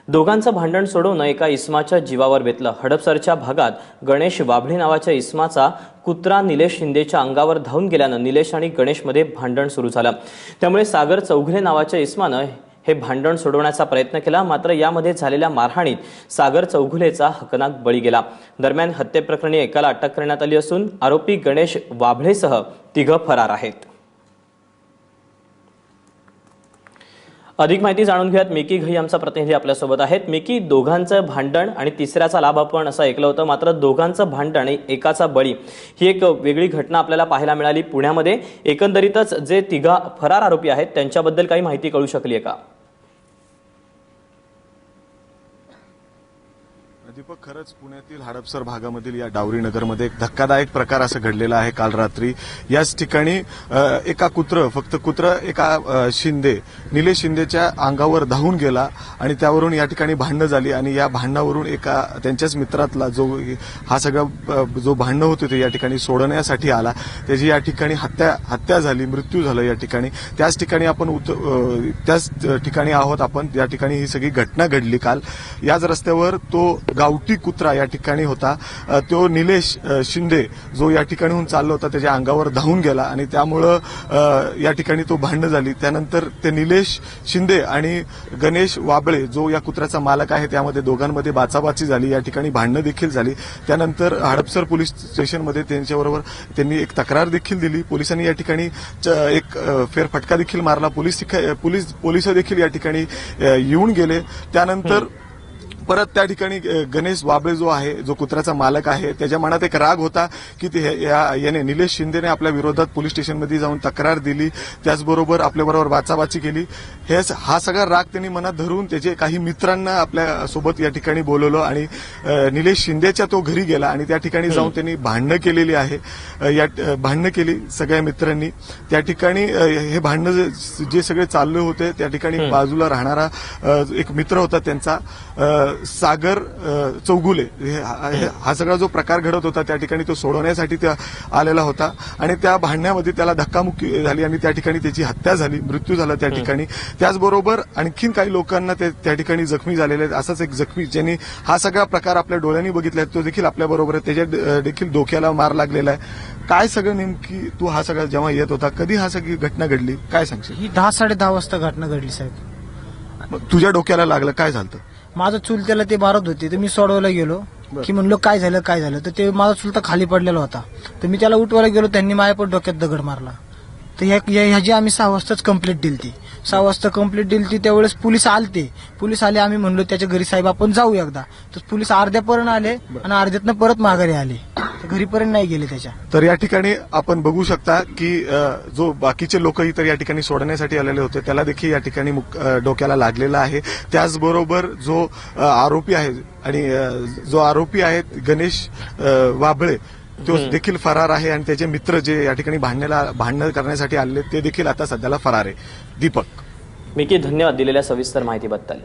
दोघांचं भांडण सोडवणं एका इसमाच्या जीवावर बेतलं। हडपसरच्या भागात गणेश वाबळे नावाच्या इसमाचा कुत्रा निलेश शिंदेच्या अंगावर धावून गेल्यानं निलेश आणि गणेशमध्ये भांडण सुरू झालं। त्यामुळे सागर चौगुले नावाच्या इसमानं हे भांडण सोडवण्याचा प्रयत्न केला, मात्र यामध्ये झालेल्या मारहाणीत सागर चौगुलेचा हकनाक बळी गेला। दरम्यान हत्येप्रकरणी एकाला अटक करण्यात आली असून आरोपी गणेश वाबळेसह 3 फरार आहेत। अधिक माहिती जाणून घेऊयात। मिकी घई आमचा प्रतिनिधी आपल्यासोबत आहेत। मिकी, दोघांचं भांडण आणि तिसऱ्याचा लाभ आपण असं ऐकलं होतं, मात्र दोघांचं भांडण आणि एकाचा बळी ही एक वेगळी घटना आपल्याला पाहायला मिळाली पुण्यामध्ये। एकंदरीतच जे 3 फरार आरोपी आहेत त्यांच्याबद्दल काही माहिती कळू शकली आहे का? दीपक, खरंच पुण्यातील हडपसर भागामधील या डावरी नगरमध्ये एक धक्कादायक प्रकार असं घडलेला आहे। काल रात्री याच ठिकाणी एका कुत्र एका निलेश शिंदेच्या अंगावर धावून गेला आणि त्यावरून या ठिकाणी भांडणं झाली आणि या भांडणावरून एका त्यांच्याच मित्रातला जो भांडणं होते ते या ठिकाणी सोडण्यासाठी आला, त्याची या ठिकाणी हत्या झाली, मृत्यू झाला। या ठिकाणी त्याच ठिकाणी आहोत आपण। या ठिकाणी ही सगळी घटना घडली काल। याच रस्त्यावर तो गावठी कुत्रा या ठिकाणी होता, तो निलेश शिंदे जो या ठिकाणीहून चालला होता त्याच्या अंगावर धावून गेला आणि त्यामुळं या ठिकाणी तो भांडण झाली। त्यानंतर ते निलेश शिंदे आणि गणेश वाबळे जो या कुत्र्याचा मालक आहे त्यामध्ये दोघांमध्ये बाचाबाची झाली, या ठिकाणी भांडणं देखील झाली। त्यानंतर हडपसर पोलीस स्टेशनमध्ये त्यांच्याबरोबर त्यांनी एक तक्रार देखील दिली। पोलिसांनी या ठिकाणी एक फेरफटका देखील मारला। पोलीस देखील या ठिकाणी येऊन गेले। त्यानंतर परत त्या ठिकाणी गणेश वाबळे जो कुत्र्याचा मालक आहे त्याच्या मनात एक राग होता की याने निलेश शिंदेने आपल्या विरोधात पोलीस स्टेशनमध्ये जाऊन तक्रार दिली, त्याचबरोबर आपल्याबरोबर बाचाबाची केली। हा सगळा राग त्यांनी मनात धरून त्याचे काही मित्रांना आपल्या सोबत या ठिकाणी बोलवलं आणि निलेश शिंदेच्या तो घरी गेला आणि त्या ठिकाणी जाऊन त्यांनी भांडणं केलेली आहे। भांडणं केली सगळ्या मित्रांनी। त्या ठिकाणी हे भांडणं जे सगळे चालले होते त्या ठिकाणी बाजूला राहणारा एक मित्र होता त्यांचा सागर चौगुले, हा सगळा जो प्रकार घडत होता त्या ठिकाणी तो सोडवण्यासाठी त्या आलेला होता आणि त्या भांडण्यामध्ये त्याला धक्कामुक्की झाली आणि त्या ठिकाणी त्याची हत्या झाली, मृत्यू झाला त्या ठिकाणी। त्याचबरोबर आणखीन काही लोकांना त्या ठिकाणी जखमी झालेले आहेत। असाच एक जखमी ज्यांनी हा सगळा प्रकार आपल्या डोळ्यांनी बघितलाय तो देखील आपल्याबरोबर आहे, त्याच्या देखील डोक्याला मार लागलेला आहे। काय सगळं नेमकी तू हा सगळा जेव्हा येत होता कधी हा सगळी घटना घडली, काय सांगशील? ही 10-10:30 वाजता घटना घडली साहेब। तुझ्या डोक्याला लागलं, काय झालं? माझं चुलत्याला ते मारत होते तर मी सोडवायला गेलो की म्हणलो काय झालं तर ते माझा चुलता खाली पडलेला होता तर मी त्याला उठवायला गेलो, त्यांनी माझ्या पण डोक्यात दगड मारला। तर ह्याची आम्ही 6 वाजताच कंप्लेंट दिली। 6 वाजता कंप्लेंट दिली, त्यावेळेस पोलीस आले। आम्ही म्हणलो त्याच्या घरी साहेब आपण जाऊ एकदा, तर पोलीस अर्ध्यापर्यंत आले आणि अर्ध्यातनं परत माघारी आले, घरीपर्यंत नाही गेले त्याच्या। तर या ठिकाणी आपण बघू शकता की जो बाकीचे लोक इतर या ठिकाणी सोडण्यासाठी आलेले होते त्याला देखील या ठिकाणी डोक्याला लागलेला आहे। त्याचबरोबर जो आरोपी आहे आणि जो आरोपी आहेत गणेश वाबळे तो देखील फरार आहे आणि त्याचे मित्र जे या ठिकाणी भांडण करण्यासाठी आले ते देखील आता सध्याला फरार आहे। दीपक, मिकी, धन्यवाद दिलेल्या सविस्तर माहितीबद्दल।